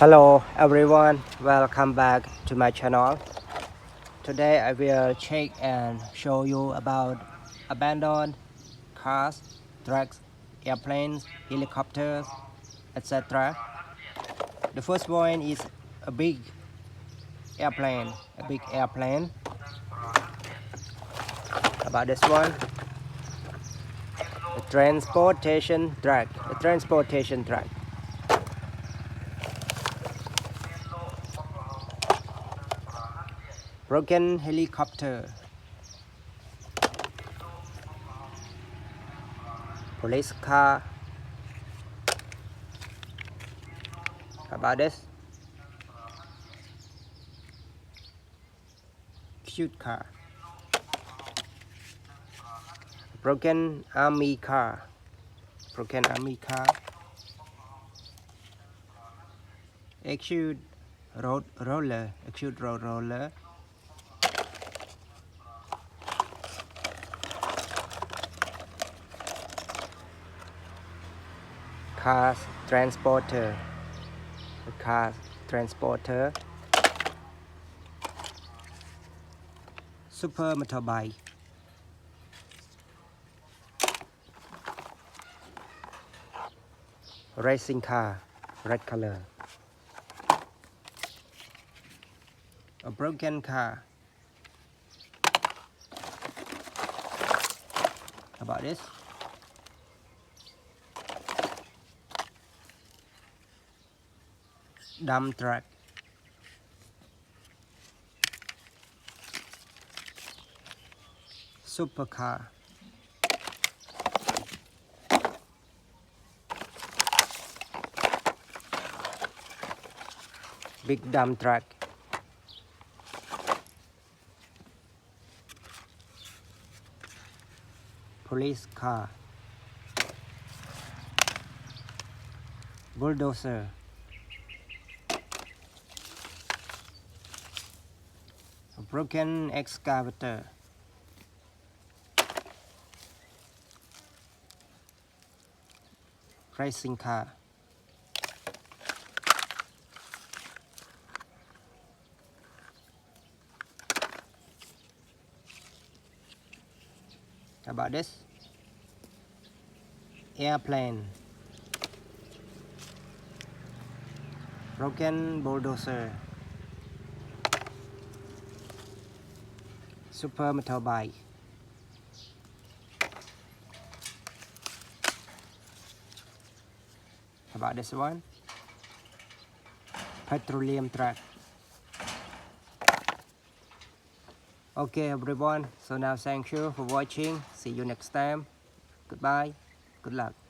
Hello everyone, welcome back to my channel. Today I will check and show you about abandoned cars, trucks, airplanes, helicopters, etc. The first one is a big airplane. About this one, the transportation truck. Broken helicopter. Police car. About this, cute car. Broken army car. Exude road roller. Cars transporter. Super motorbike. Racing car, red color. A broken car. About this, dump truck. Supercar. Big dump truck. Police car. Bulldozer. A broken excavator. Racing car. About this, airplane. Broken bulldozer. Super motorbike. About this one, petroleum truck. Okay everyone, so now thank you for watching. See you next time. Goodbye. Good luck.